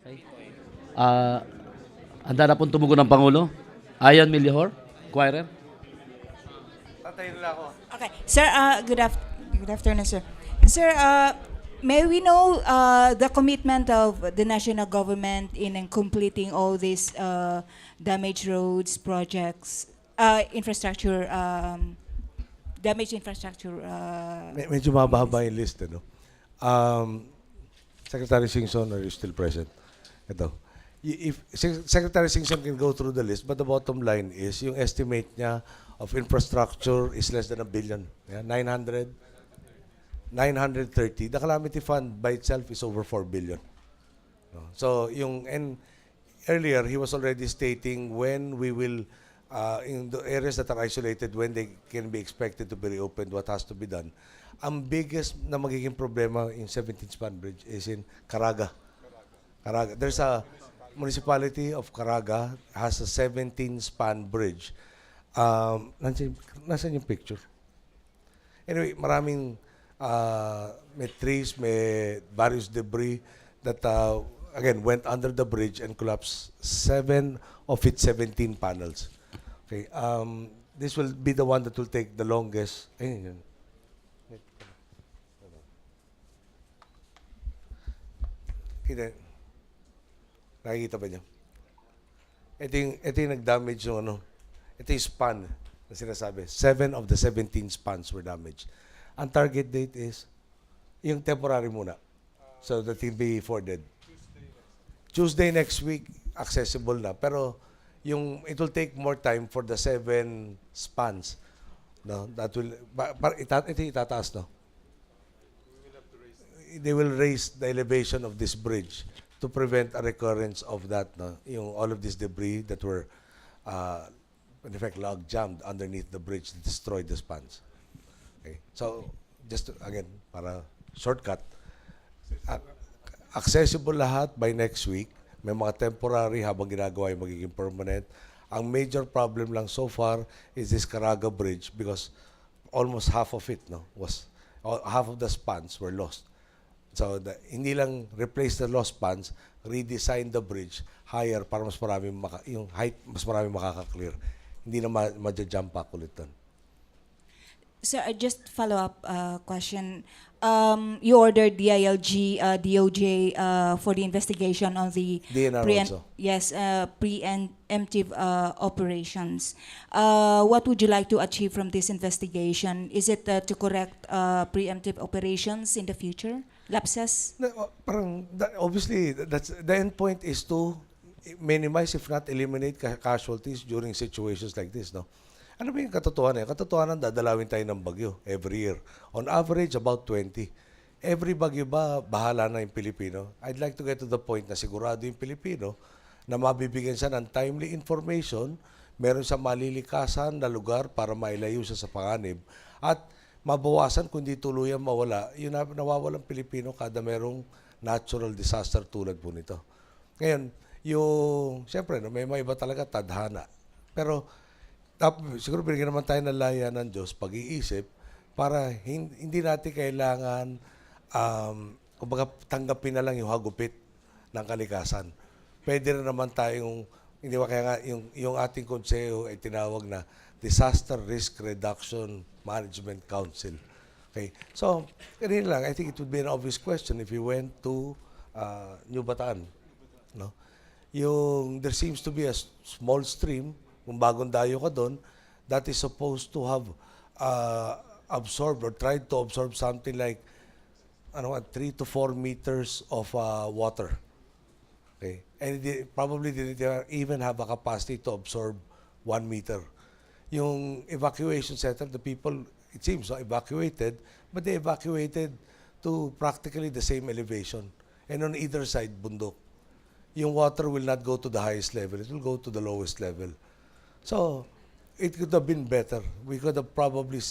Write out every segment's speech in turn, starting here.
Okay. Ah, handa na pong tumugon ng Pangulo. Ayan Millihor, Choirer. Okay, sir. Good afternoon, sir. Sir, may we know the commitment of the national government in completing all these damaged roads projects, infrastructure, damaged infrastructure. Medyo mababa yung list, ano? Um, Secretary Singson, are you still present? Ito. If Secretary Singson can go through the list, but the bottom line is yung estimate niya of infrastructure is less than $1 billion. Yeah, 930. The calamity fund by itself is over 4 billion. No? So and earlier he was already stating when we will in the areas that are isolated, when they can be expected to be reopened, what has to be done. Ang biggest na magiging problema in 17th Span Bridge is in Caraga. Caraga. There's a municipality of Caraga has a 17-span bridge. Nasaan yung picture? Anyway, maraming may trees, may various debris that again went under the bridge and collapsed 7 of its 17 panels. Okay, this will be the one that will take the longest. Ayun, yun. Nakikita ba niyo? Ito yung nag-damage yung ano. Ito yung span na sinasabi. 7 of the 17 spans were damaged. Ang target date is yung temporary muna. So that will be forwarded. Tuesday next week, accessible na. Pero it will take more time for the 7 spans. No, that will, ito itataas, no? They will raise the elevation of this bridge to prevent a recurrence of that, no? Yung all of this debris that were, in effect, log jammed underneath the bridge that destroyed the spans. Okay. So, just again, para shortcut, accessible lahat by next week. May mga temporary habang ginagawa yung magiging permanent. Ang major problem lang so far is this Caraga Bridge because almost half of it, no, half of the spans were lost. So, hindi lang replace the lost spans, redesign the bridge higher para mas marami yung height, mas marami makaka-clear. Hindi na ma-jump pack ulit doon. Sir, just follow-up question. You ordered DILG, DOJ for the investigation on the DNR also. preemptive operations. What would you like to achieve from this investigation? Is it to correct preemptive operations in the future? Lapses? Obviously, that's the end point is to minimize, if not eliminate, casualties during situations like this, no? Ano ba yung katotohanan? Katotohanan, dadalawin tayo ng bagyo every year. On average, about 20. Every bagyo ba, bahala na yung Pilipino? I'd like to get to the point na sigurado yung Pilipino na mabibigyan siya ng timely information, meron siya malilikasan na lugar para mailayo siya sa panganib, at mabawasan kundi tuluyan mawala yung nawawalang Pilipino kada merong natural disaster tulad po nito. Ngayon, siyempre, no, may iba talaga tadhana. Pero, siguro binigyan naman tayo ng laya ng Diyos, pag-iisip, para hindi natin kailangan, kumbaga, tanggapin na lang yung hagupit ng kalikasan. Pwede na naman tayong, hindi ba kaya nga, yung ating konseho ay tinawag na Disaster Risk Reduction Management Council. Okay? So, kanina lang, I think it would be an obvious question if you went to New Bataan. No? There seems to be a small stream, kung bagong dayo ka doon, that is supposed to have absorbed or tried to absorb something like 3 to 4 meters of water. Okay? And it probably didn't even have a capacity to absorb 1 meter. Yung evacuation center, the people, it seems, evacuated, but they evacuated to practically the same elevation. And on either side, bundok. Yung water will not go to the highest level. It will go to the lowest level. So, it could have been better. We could have probably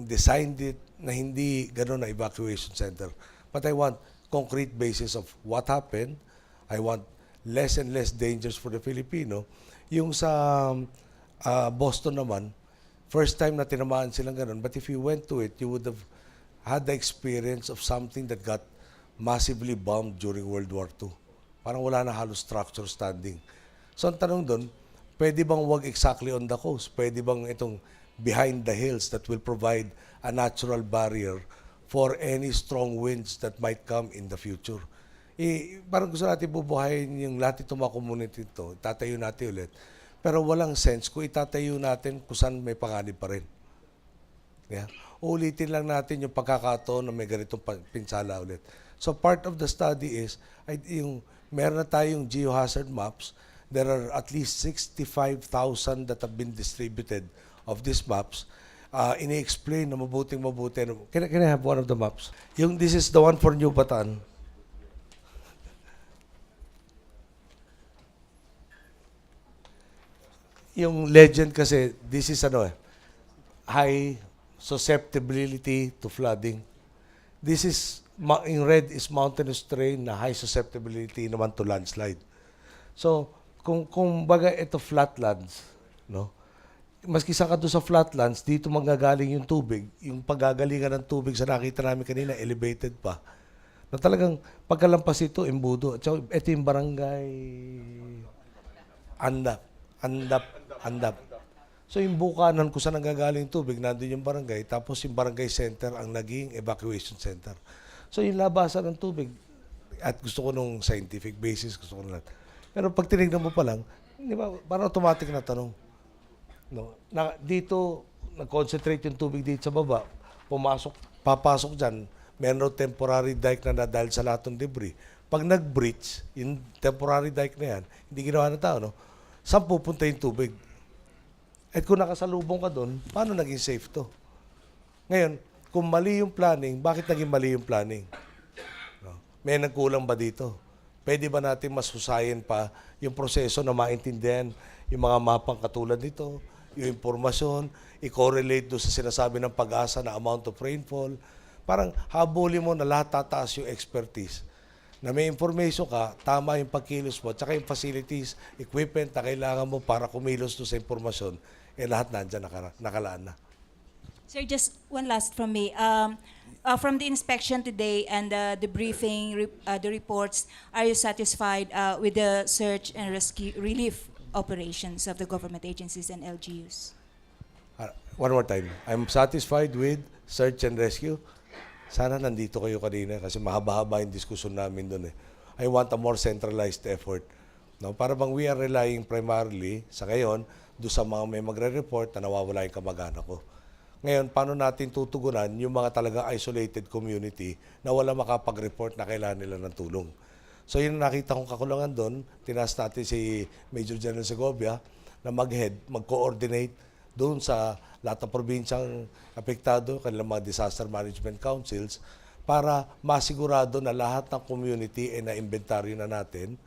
designed it na hindi ganun na evacuation center. But I want concrete basis of what happened. I want less and less dangers for the Filipino. Yung sa Boston naman, first time na tinamaan silang ganun. But if you went to it, you would have had the experience of something that got massively bombed during World War II. Parang wala na halos structure standing. So ang tanong doon, pwede bang wag exactly on the coast? Pwede bang itong behind the hills that will provide a natural barrier for any strong winds that might come in the future? Parang gusto natin bubuhayin yung lahat itong mga community ito, tatayo natin ulit. Pero walang sense kung itatayo natin kung saan may panganib pa rin. Yeah. Ulitin lang natin yung pagkakataon na may ganitong pinsala ulit. So part of the study is, meron na tayong geohazard maps. There are at least 65,000 that have been distributed of these maps. Ini-explain na mabuting. Can I have one of the maps? This is the one for New Bataan. Yung legend kasi, this is high susceptibility to flooding. This is, in red is mountainous terrain na high susceptibility naman to landslide. So, kung baga ito flatlands, no? Maski saan ka doon sa flatlands, dito manggagaling yung tubig. Yung paggagalingan ng tubig sa nakita namin kanina, elevated pa. Na talagang pagkalampas ito, imbudo. At ito yung barangay Andap. So yung bukanan kung saan nanggagaling tubig, nandun yung barangay, tapos yung barangay center ang naging evacuation center. So yung labasan ng tubig, at gusto ko nung scientific basis, gusto ko lahat. Pero pag tinignan mo pa lang, di ba, parang automatic na tanong. No? Dito, nag-concentrate yung tubig dito sa baba, papasok dyan, meron temporary dike na dahil sa lahat ng debris. Pag nag-breach, yung temporary dike na yan, hindi ginawa ng tao, no? Saan pupunta yung tubig? At kung nakasalubong ka doon, paano naging safe to? Ngayon, kung mali yung planning, bakit naging mali yung planning? No? May nagkulang ba dito? Pwede ba natin mas husayin pa yung proseso na maintindihan yung mga mapang katulad nito, yung impormasyon, i-correlate doon sa sinasabi ng pag-asa na amount of rainfall. Parang habulin mo na lahat tataas yung expertise. Na may information ka, tama yung pagkilos mo, tsaka yung facilities, equipment na kailangan mo para kumilos doon sa impormasyon, lahat nandyan nakalaan na. Sir, just one last from me. From the inspection today and the briefing, the reports, are you satisfied with the search and rescue relief operations of the government agencies and LGUs? One more time. I'm satisfied with search and rescue. Sana nandito kayo kanina kasi mahaba-haba yung diskusyon namin doon. I want a more centralized effort. No? Para bang we are relying primarily sa ngayon doon sa mga may magre-report na nawawala yung kamag-anak ko. Ngayon, paano natin tutugunan yung mga talaga isolated community na wala makapag-report na kailangan nila ng tulong. So yun nakita kong kakulangan doon, tinas natin si Major General Segovia na mag-coordinate doon sa lahat ng probinsyang apektado, kanilang mga disaster management councils, para masigurado na lahat ng community ay na-inventaryo na natin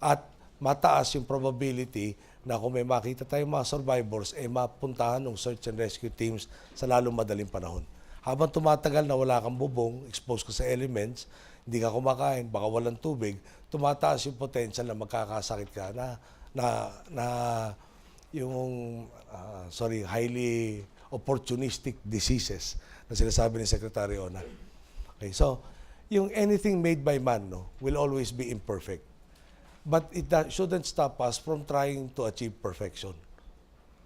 at mataas yung probability na kung may makita tayong mga survivors, ay mapuntahan ng search and rescue teams sa lalong madaling panahon. Habang tumatagal na wala kang bubong, exposed ka sa elements, hindi ka kumakain, baka walang tubig, tumataas yung potential na magkakasakit ka highly opportunistic diseases na sinasabi ni Secretary Ona. Okay, so, yung anything made by man will always be imperfect. But it shouldn't stop us from trying to achieve perfection.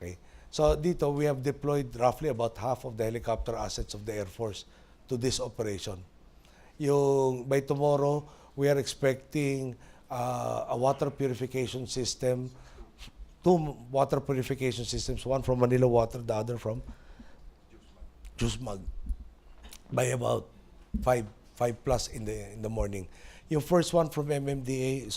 Okay? So, dito, we have deployed roughly about half of the helicopter assets of the Air Force to this operation. By tomorrow, we are expecting a water purification system, 2 water purification systems, one from Manila Water, the other from Jusmag, by about 5 plus in the morning. Yung first one from MMDA is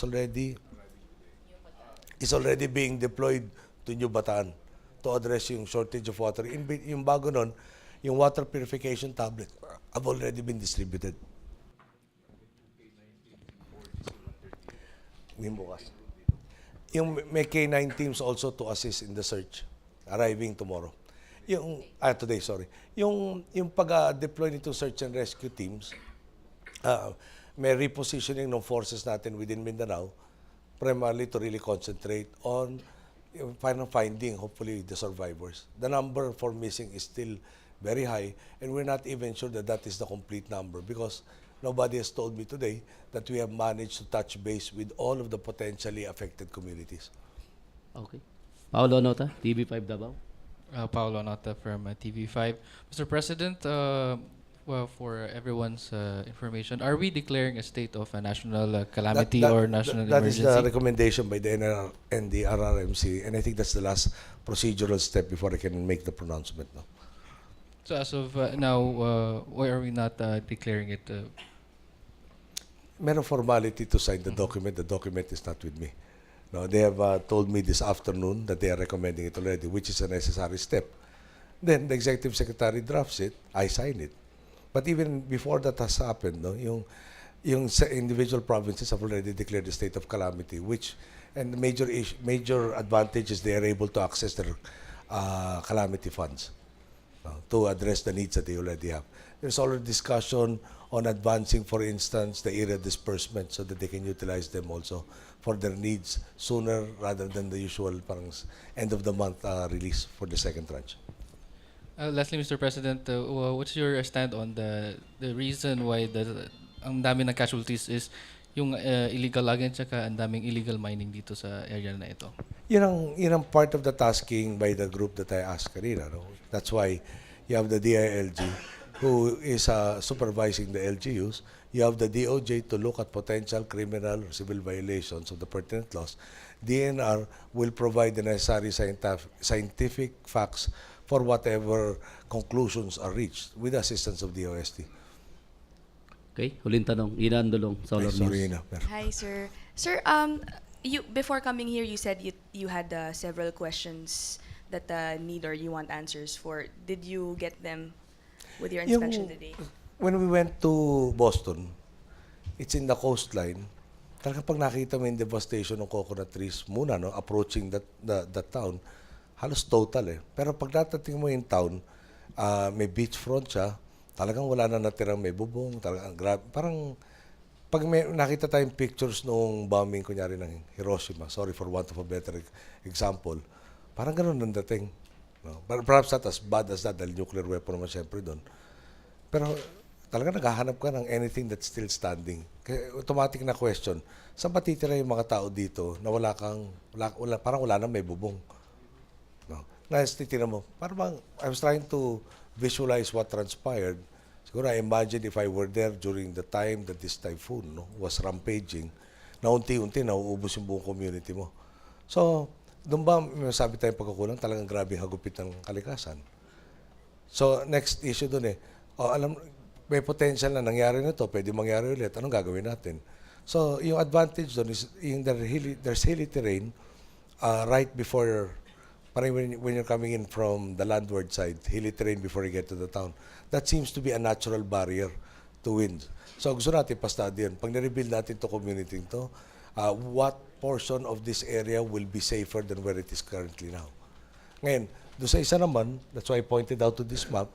already being deployed to New Bataan to address yung shortage of water. Yung bago nun, yung water purification tablet have already been distributed. Yung may K9 teams also to assist in the search, arriving tomorrow. Today, sorry. Yung pag-deploy nito search and rescue teams, may repositioning ng forces natin within Mindanao, primarily to really concentrate on finding, hopefully, the survivors. The number for missing is still very high, and we're not even sure that that is the complete number because nobody has told me today that we have managed to touch base with all of the potentially affected communities. Okay. Paolo Nota, TV5 Davao. Paolo Nata from TV5. Mr. President, well, for everyone's information, are we declaring a state of a national calamity or national That is the emergency? recommendation by the NR and the RRMC, and I think that's the last procedural step before I can make the pronouncement. No? So as of now, why are we not declaring it? Meron formality to sign the document. The document is not with me. No, they have told me this afternoon that they are recommending it already, which is a necessary step. Then the executive secretary drafts it, I sign it. But even before that has happened, no, yung individual provinces have already declared the state of calamity, which and the major advantage is they are able to access their calamity funds to address the needs that they already have. There's already discussion on advancing, for instance, the area disbursement so that they can utilize them also for their needs sooner rather than the usual parang end of the month release for the second tranche. Lastly, Mr. President, what's your stand on the reason why ang dami ng casualties is yung illegal logging tsaka ang daming illegal mining dito sa area na ito? Yun ang part of the tasking by the group that I asked kanina. No? That's why you have the DILG who is supervising the LGUs. You have the DOJ to look at potential criminal or civil violations of the pertinent laws. DNR will provide the necessary scientific facts for whatever conclusions are reached with the assistance of the OST. Okay, huling tanong. Ina Andolong, Solar Sorry, News. Ina. Hi, sir. Sir, you before coming here, you said you had several questions that need or you want answers for. Did you get them with your inspection today? When we went to Boston, it's in the coastline. Talagang pag nakita mo yung devastation ng coconut trees muna, no, approaching that town, halos total eh. Pero pag natating mo yung town, may beachfront siya, talagang wala na natirang may bubong, talagang grabe. Parang pag may nakita tayong pictures noong bombing kunyari ng Hiroshima, sorry for want of a better example, parang ganun ang dating. No? Perhaps not as bad as that dahil nuclear weapon naman syempre doon. Pero talaga naghahanap ka ng anything that's still standing. Kaya automatic na question, saan ba titira yung mga tao dito na parang wala na may bubong? No? Ngayon, titignan mo, parang I was trying to visualize what transpired. Siguro I imagine if I were there during the time that this typhoon was rampaging, na unti-unti nauubos yung buong community mo. So, doon ba may sabi tayong pagkukulang, talagang grabe hagupit ng kalikasan. So, next issue doon may potential na nangyari nito, pwede mangyari ulit, anong gagawin natin? So, yung advantage doon is there's hilly terrain right before, parang when you're coming in from the landward side, hilly terrain before you get to the town. That seems to be a natural barrier to wind. So, gusto natin pa-study yun. Pag na-rebuild natin to community to, what portion of this area will be safer than where it is currently now? Ngayon, doon sa isa naman, that's why I pointed out to this map,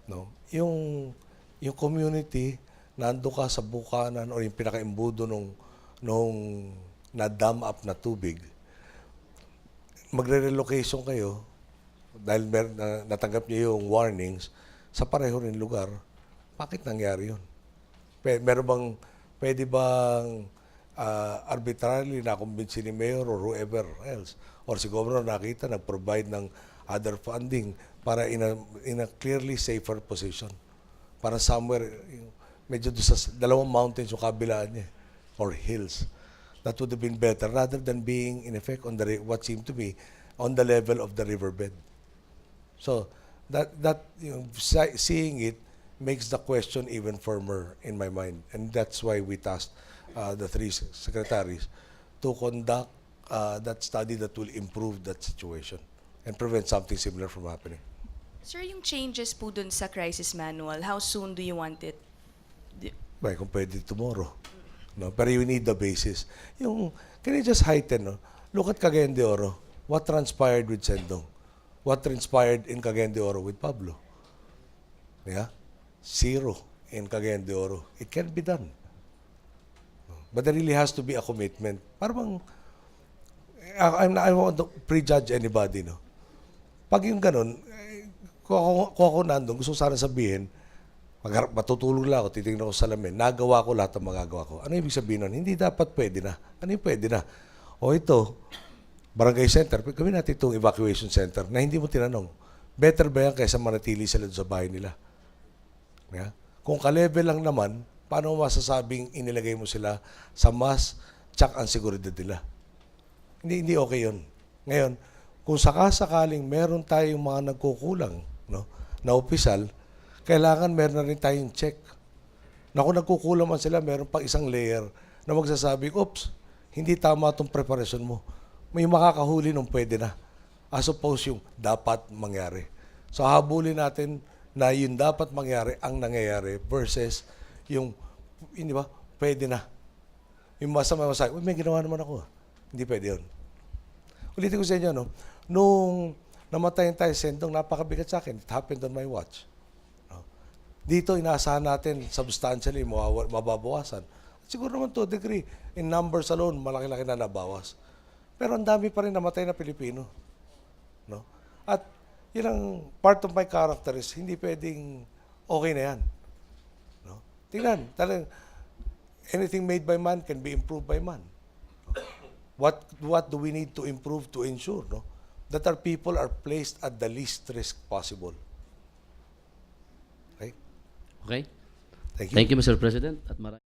no, yung community, nando ka sa bukanan o yung pinaka-imbudo nung na-dam up na tubig, magre-relocation kayo dahil natanggap niyo yung warnings sa pareho rin lugar. Bakit nangyari yun? Pwede bang arbitrarily na-convince ni Mayor or whoever else or si Governor nakita nag-provide ng other funding para in a clearly safer position? Para somewhere, medyo doon sa dalawang mountains yung kabilaan niya, or hills. That would have been better rather than being, in effect, on what seemed to be on the level of the riverbed. So, seeing it makes the question even firmer in my mind. And that's why we tasked the three secretaries to conduct that study that will improve that situation and prevent something similar from happening. Sir, yung changes po dun sa crisis manual, how soon do you want it? Well, kung pwede tomorrow. No? Pero you need the basis. Can you just heighten, no? Look at Cagayan de Oro. What transpired with Sendong? What transpired in Cagayan de Oro with Pablo? Yeah? Zero in Cagayan de Oro. It can be done. But there really has to be a commitment. Parang, I won't prejudge anybody, no? Pag yung ganun, kung ako nandun, gusto ko sana sabihin, matutulog lang ako, titingnan ko sa salamin, nagawa ko lahat ng magagawa ko. Ano ibig sabihin nun? Hindi dapat pwede na. Ano yung pwede na? O ito, barangay center, gawin natin itong evacuation center na hindi mo tinanong. Better ba yan kaysa manatili sila doon sa bahay nila? Yeah? Kung ka-level lang naman, paano mo masasabing inilagay mo sila sa mas check ang seguridad nila? Hindi okay yun. Ngayon, kung sakasakaling meron tayong mga nagkukulang, no, na opisyal, kailangan meron na rin tayong check. Na kung nagkukulang man sila, meron pang isang layer na magsasabi, oops, hindi tama itong preparation mo. May makakahuli nung pwede na. As opposed yung dapat mangyari. So habulin natin na yung dapat mangyari ang nangyayari versus yung, hindi ba, pwede na. Yung masama, may ginawa naman ako. Hindi pwede yun. Ulitin ko sa inyo, no? Nung namatay yung tayo sentong, napakabigat sa akin. It happened on my watch. No? Dito, inaasahan natin, substantially, mababawasan. At siguro naman to a degree, in numbers alone, malaki-laki na nabawas. Pero ang dami pa rin namatay na Pilipino. No? At yun ang part of my character is, hindi pwedeng okay na yan. No? Tingnan, talagang, anything made by man can be improved by man. What do we need to improve to ensure, no, that our people are placed at the least risk possible? Okay? Okay? Thank you. Thank you, Mr. President. At